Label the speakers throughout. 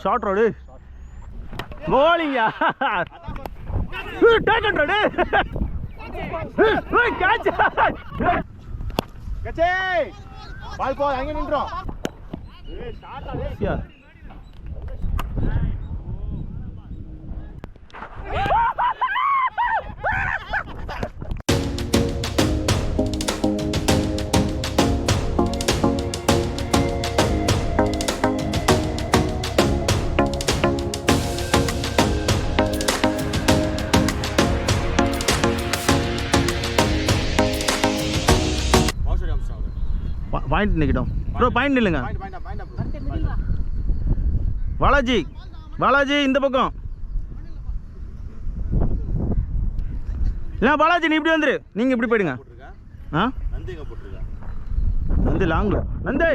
Speaker 1: Short road போலிங்க take road catch
Speaker 2: கச்சே ball போ அங்க நின்றோம்
Speaker 1: பாயிண்ட் நிற்கட்டும் ப்ரோ, பாயிண்ட் இல்லைங்க. பாலாஜி பாலாஜி இந்த பக்கம் இல்லை பாலாஜி, நீ இப்படி வந்துரு, நீங்கள் இப்படி போயிடுங்க. ஆ நந்து லாங்கில் நந்தே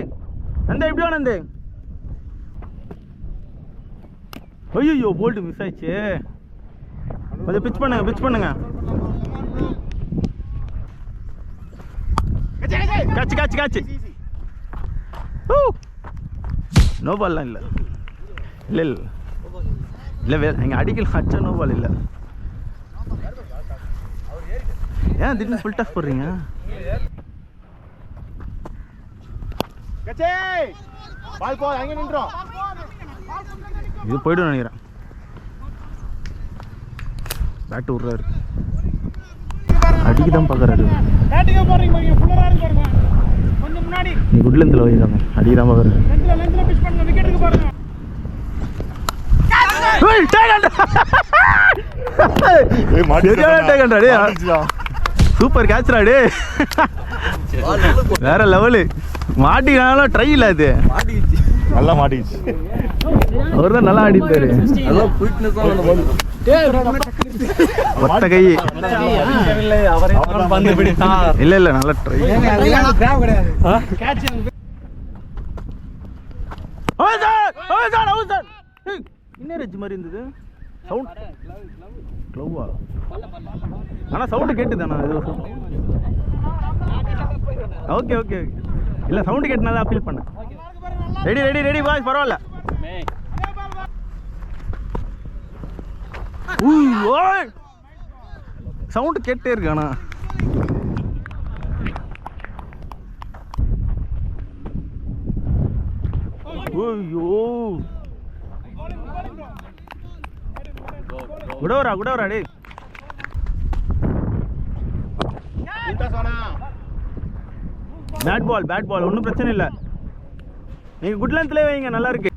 Speaker 1: நந்தே இப்படியா நந்தே. ஐயோ போல்ட்டு மிஸ் ஆயிடுச்சு. கொஞ்சம் பிச் பண்ணுங்க பிச் பண்ணுங்க. காச்சு காச்சு காச்சு. நோ பால்லாம் இல்லை இல்லை இல்லை இல்லை வேறு எங்கள் அடிக்கல் அச்சா நோ பால் இல்லை. ஏன் திடீர்னு ஃபுல் டாஸ் போடுறீங்க? இது போய்டும் நினைக்கிறேன். பேட்டு விட்றாரு, அடிக்க தான் பார்க்குறாரு. நீ குட்லேந்தில் வைக்காம அடிக்க தான் பார்க்குறாரு. சூப்பர் கேட்ச்ரா டே, வேற லெவலு. மாட்டினாலும் ட்ரை இல்லை, அது
Speaker 2: நல்லா மாட்டிச்சு.
Speaker 1: அவர் தான் நல்லா ஆடிப்பாரு. ஒத்த கை இல்ல இல்ல நல்லா ட்ரை. இன்னொரு மாதிரி இருந்தது சவுண்ட். க்ளோவா? ஆனால் சவுண்டு கேட்டுதானா? ஓகே ஓகே இல்லை, சவுண்டு கேட்டுனால ஃபீல் பண்ணேன். ரெடி ரெடி ரெடி பாய்ஸ், பரவாயில்ல. சவுண்டு கேட்டே இருக்கு. ஆனால் ஐயோ குடவரா குடவரா டே. பேட் பால் பேட் பால், ஒன்றும் பிரச்சனை இல்லை. நீங்கள் குட் லென்த்லேயே வைங்க, நல்லா இருக்கு.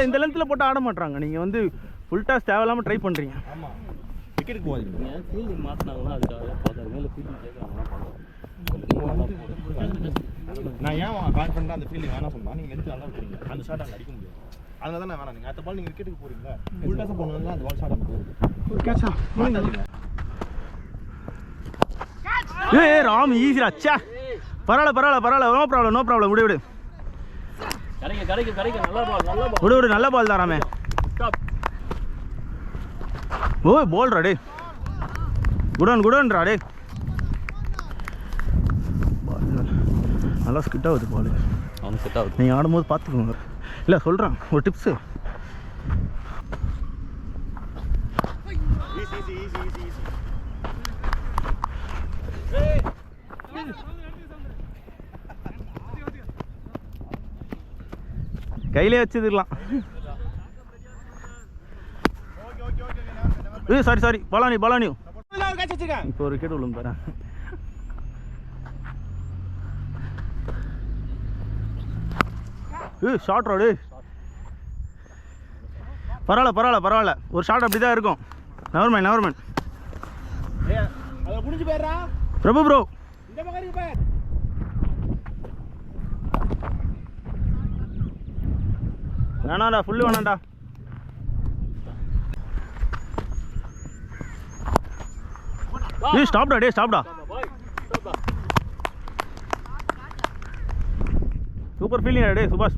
Speaker 1: இந்த லென்த்தில் போட்டு ஆட மாட்டாங்க. நீங்கள் வந்து ஃபுல் டாஸ் தேவையில்லாமல் ட்ரை பண்ணுறீங்க.
Speaker 2: விக்கெட்டுக்கு போவாங்க. ஃபீல்டிங் மாற்றினாங்கன்னா அதுக்காக மேலே ஃபீல்டிங் கேட்குறாங்கன்னா நான் ஏன் பேட் பண்ணுறேன் அந்த ஃபீல்டிங் வேணா சொன்னா நீங்கள் லென்த் நல்லா விட்டுறீங்க, அந்த ஷாட் அங்கே அடிக்க முடியாது. அதனால தான் நான் வேணாம். நீங்கள் அடுத்த பால் நீங்கள் விக்கெட்டுக்கு போகிறீங்க, ஃபுல் டாஸ் போனதுனால அந்த பால் ஷாட் அங்கே போகுது. கேட்சா
Speaker 1: ஏ ராம் ஈஸிரா. அச்சா பரவாயில்ல பரவாயில்ல பரவாயில்ல, நோ ப்ராப்ளம் நோ ப்ராப்ளம். விடு விடு விடு விடு, நல்ல பால் தான் ராமே. ஓ போல்ரா டே, குடன் குடன்ரா டே. நல்லா ஸ்கிட் ஆகுது பால், அவனுக்கு செட் ஆகுது. நீங்கள் ஆடும்போது பார்த்துக்கோங்க. இல்லை சொல்கிறேன் ஒரு டிப்ஸு. கையிலே வச்சுக்கலாம். Sorry sorry Palani Palani. இப்போ ஒரு விக்கெட் விழுந்து தரேன். Short road. பரவாயில்ல பரவாயில்ல பரவாயில்ல, ஒரு ஷாட் அப்படி தான் இருக்கும். நவர்மேன் நவர்மேன். பிரபு ப்ரோ வேணாண்டா, ஃபுல்லு வேணாண்டா. ஸ்டாப்டா டே ஸ்டாப்டா. சூப்பர் ஃபீலிங் டே சுபாஷ்.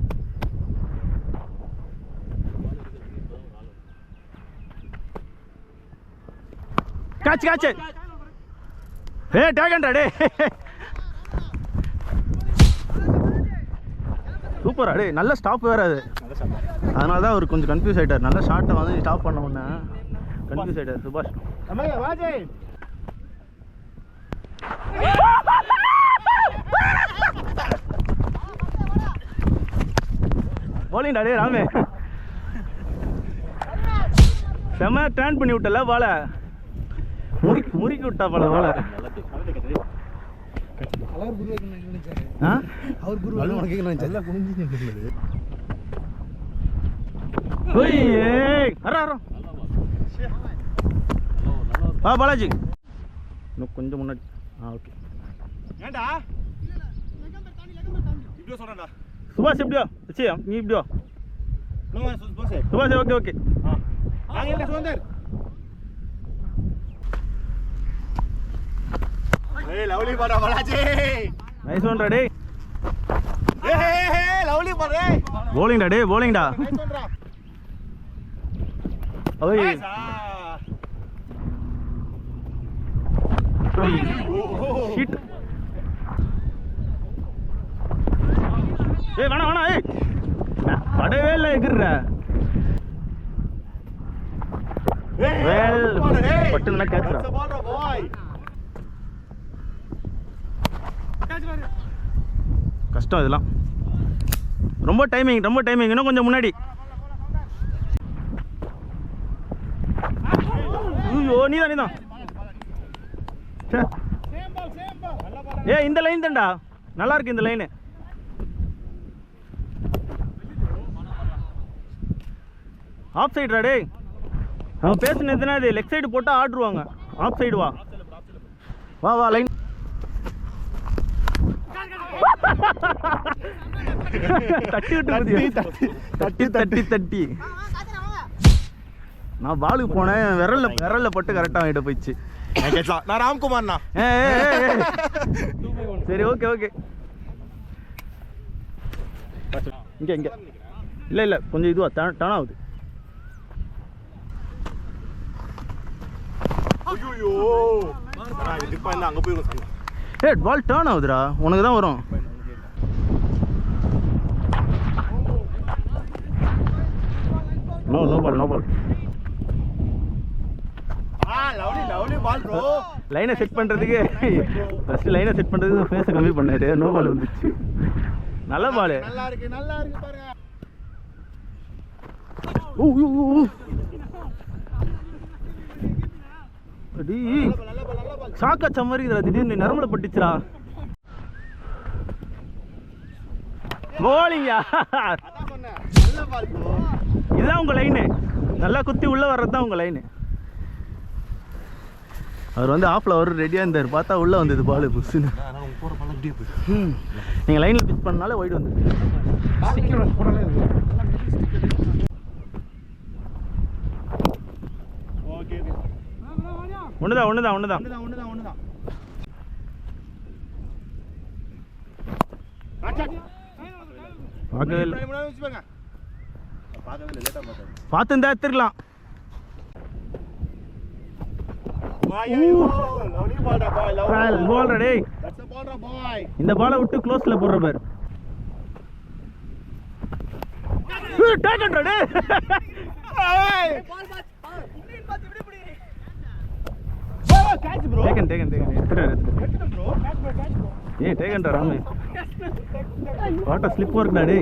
Speaker 1: காச்சு டேகன்டா டே சூப்பரா டே நல்ல ஸ்டாப் வேற அது அதனால தான் அவர் கொஞ்சம் கன்ஃபியூஸ் ஆகிட்டார் நல்ல ஷார்ட்டை வந்து ஸ்டாப் பண்ண உடனே கன்ஃபியூஸ் ஆகிட்டார் சுபாஷ் போலிங்கடா டே ராமே செம்ம டர்ன் பண்ணி விட்டல பால முறுக்கி விட்டா பால பால பாலாஜி இன்னும் கொஞ்சம் முன்னாடி ஓகே
Speaker 2: ஏண்டா இப்படியோ சொல்றேன்டா
Speaker 1: சுபாஷ் எப்படியோ சரி நீ இப்படியோ சுபாஷ் ஓகே ஓகே
Speaker 2: லவ்லி பாடா பாலாஜி
Speaker 1: நைஸ் ஒன் டே
Speaker 2: லவ்லி பாடே
Speaker 1: bowling டா
Speaker 2: நைஸ் ஒன்டா
Speaker 1: ஓய் ஷிட் ஏய் வேணா ஏய் படவே இல்லை எகிர்ற வெல் பட்டு நல்லா கேட்ச்ரா கஷ்டம் இதெல்லாம் ரொம்ப டைமிங் இன்னும் கொஞ்சம் முன்னாடி ஐயோ நீதான் ஏ இந்த லைன் தான்டா நல்லா இருக்கு இந்த லைனு ஆஃப் சைடுடா டேய் அவன் பேசுனதுனா இது லெஃப்ட் சைடு போட்டால் ஆடுருவாங்க ஆஃப் சைடு வா லைன் தட்டி விட்டு தட்டி நான் பாலுக்கு போனேன் விரல்ல பட்டு கரெக்டாக வாங்கிட்டு போயிடுச்சு
Speaker 2: நான் ராம்குமார்ண்ணா
Speaker 1: சரி ஓகே இங்கே இல்லை கொஞ்சம் இதுவா டர்ன் ஆகுது
Speaker 2: அங்க போயிருக்கோம்
Speaker 1: பால் டர்ன் ஆகுதுடா உனக்கு தான் வரும் நோ பால் லைனை செட் பண்ணுறதுக்கு ஃபர்ஸ்ட் லைனை செட் பண்ணுறதுக்கு ஃபேஸை கம்மி பண்ணாரு நோ பால் வந்துச்சு நல்ல பால்
Speaker 2: நல்லா இருக்கு பாருங்க
Speaker 1: சாக்கா மாதிரி திடீர்னு நரம்புல பட்டுச்சுடா போலிங்கா இதுதான் உங்க லைனு நல்லா குத்தி உள்ள வர்றது தான் உங்க லைனு அவர் வந்து ஆஃப்ல அவர் ரெடியாக இருந்தார் பார்த்தா உள்ளே வந்தது பால் புஷ்ஷுன்னு நீங்கள் லைனில் பிச் பண்ணனால ஒயிட் வந்து ஒண்ணுதான் பார்த்துருந்தா எடுத்துருக்கலாம் இந்த பாலை விட்டு க்ளோஸ்ல போடுற பேர் ராமே வாட்டர் ஸ்லிப் ஒர்க்டா டே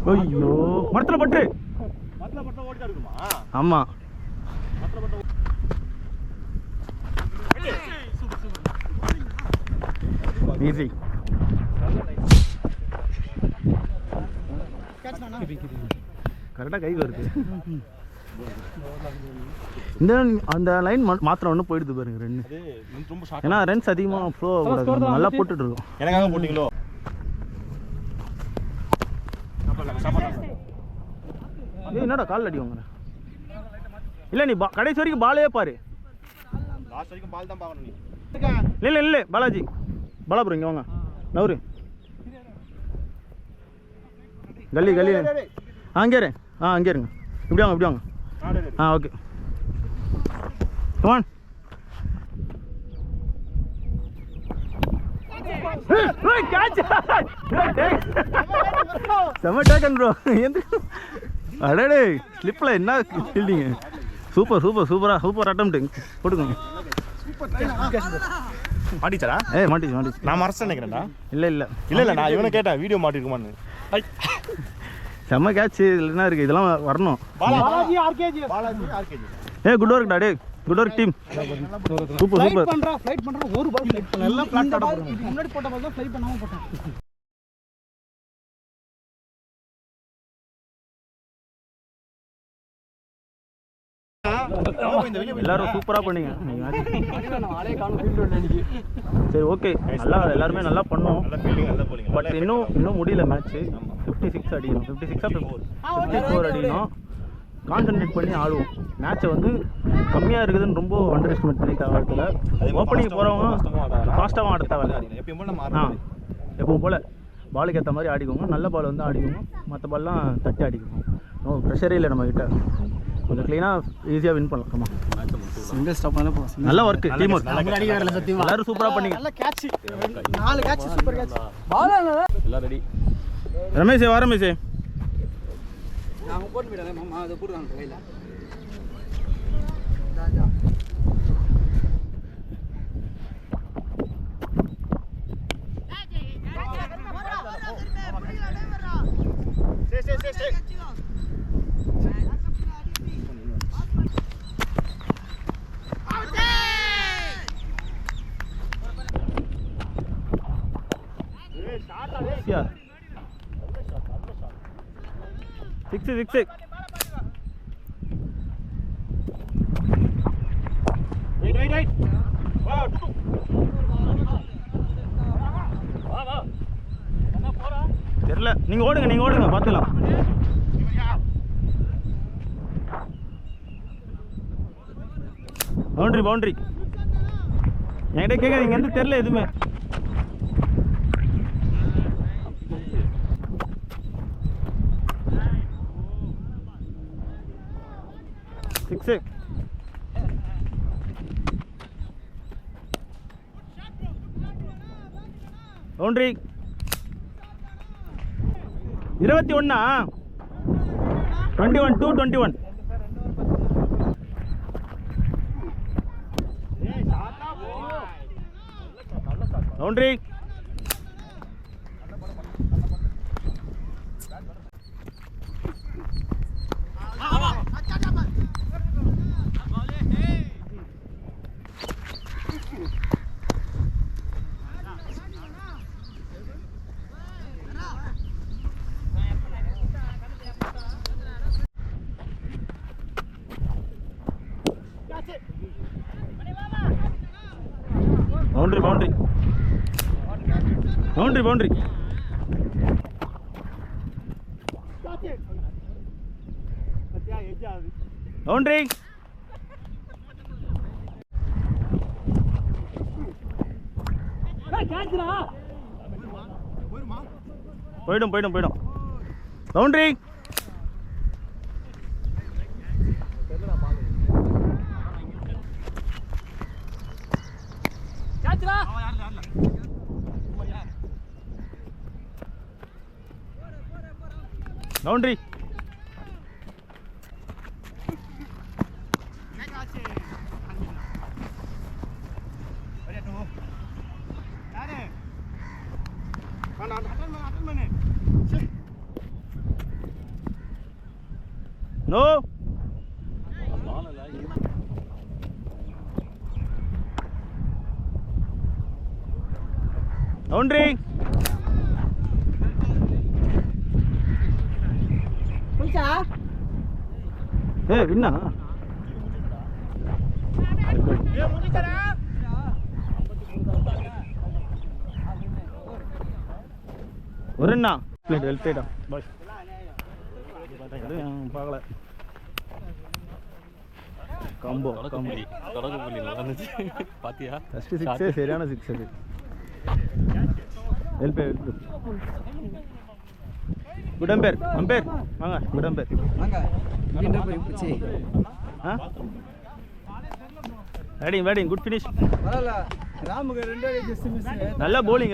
Speaker 1: ஐயோ மரத்துல பட்டு
Speaker 2: ஓடிட்டா இருக்குமா
Speaker 1: ஆமா ஈஸி கரெக்டாக கைக்கு வருது இந்த அந்த லைன் மாத்திரம் ஒன்று போயிடுது பாருங்க ரன் ஏன்னா ரன்ஸ் அதிகமாக ஃப்ளோ நல்லா போட்டுட்டு இருக்கோம்
Speaker 2: எனக்காக போட்டிங்களோ
Speaker 1: என்னடா கால் அடி வாங்குற இல்லை நீ கடைசி வரைக்கும் பாலே பாரு.
Speaker 2: லாஸ்ட் வரைக்கும் பால் தான் பார்க்கணும் நீ.
Speaker 1: இல்லை இல்லை பாலாஜி பாலாபுரம் இங்கே வாங்க நவரு கல்லி கல்லி அங்கே இரு. அங்கே இருங்க. இப்படி வாங்க இப்படி வாங்க. Okay come on. செம்ம டேக்கன் ப்ரோ. அடடே ஸ்லிப்பில் என்ன fielding. Super super super attempt போட்டுக்கோங்க.
Speaker 2: மாட்டிச்சாடா?
Speaker 1: மாட்டிச்சு. நான்
Speaker 2: மறைச்சு நினைக்கிறேன்டா.
Speaker 1: இல்லை
Speaker 2: நான் இவனை கேட்டேன் வீடியோ மாட்டிருக்குமான்னு.
Speaker 1: செம்ம கேட்ச். இதில் என்ன இருக்குது, இதெல்லாம் வரணும். குட் ஒர்க் டா. Good work team. Super
Speaker 3: flight பண்றா ஒரு பால் ஃளைட் பண்ண எல்லாம் பிளாட் ஆட போறோம். முன்னாடி போட்ட பால் தான் ஃளைட் பண்ணாம போட்டேன்.
Speaker 1: எல்லாரும் சூப்பரா பண்ணீங்க. சரி ஓகே, நல்லா எல்லாருமே நல்லா பண்ணோம். பட் இன்னும் முடியல மேட்ச். 56 அடிக்கணும். 54 அடிக்கணும். கான்சன்ட்ரேட் பண்ணி ஆடுவோம். மேட்சை வந்து கம்மியாக இருக்குதுன்னு ரொம்ப அண்டர் எஸ்டிமேட் பண்ணி தேவையில்ல. ஓப்பனிங் போகிறவங்க ஃபாஸ்ட்டாகவும் ஆட தேவையில்ல. எப்பவும் போல் பாலுக்கு ஏற்ற மாதிரி ஆடிக்கோங்க. நல்ல பால் வந்து ஆடிக்கோங்க. மற்ற பால்லாம் தட்டி ஆடிக்கோங்க. ப்ரெஷரே இல்லை நம்மக்கிட்ட. கொஞ்சம் க்ளீனாக ஈஸியாக வின் பண்ணலாம்.
Speaker 3: சிங்கிள் ஸ்டாப் பண்ணல போ.
Speaker 1: நல்ல ஒர்க், டீம் ஒர்க். எல்லாரும் சூப்பராக பண்ணீங்க.
Speaker 3: நல்ல catch. 4 catch super catch. Ball
Speaker 2: எல்லாம் ரெடி.
Speaker 1: ரமேஷ் வா ரமேஷ்.
Speaker 3: நான் போட்டு விடல மாமா, அத போடுறாங்க கையில.
Speaker 1: சிக்ஸ் தெரியல. நீங்க ஓடுங்க பார்த்துக்கலாம். பவுண்டரி என்கிட்ட கேட்காதீங்க, எந்த தெரியல எதுவுமே. Six boundary. 21 21 221. Boundary. Boundary. Boundary. போயிடும். பவுண்டரி. பவுண்டரி. நோ. பவுண்டரி. வின்னா ஒரு என்ன வெல் பிளேடா பாய் பார்க்கல. காம்போ
Speaker 4: தொடக்க புள்ளி நல்லா இருந்துச்சு பாத்தியா
Speaker 1: ஃபஸ்ட்டு சிக்ஸே சரியான சிக்ஸ் அது. வெல் பேர் குட் அம்பேர் வாங்க குட் அம்பேர் ஆ பேட்டிங் குட் ஃபினிஷ்.
Speaker 3: ராமுக்கு 2 ஜஸ்ட் மிஸ்.
Speaker 1: நல்ல bowling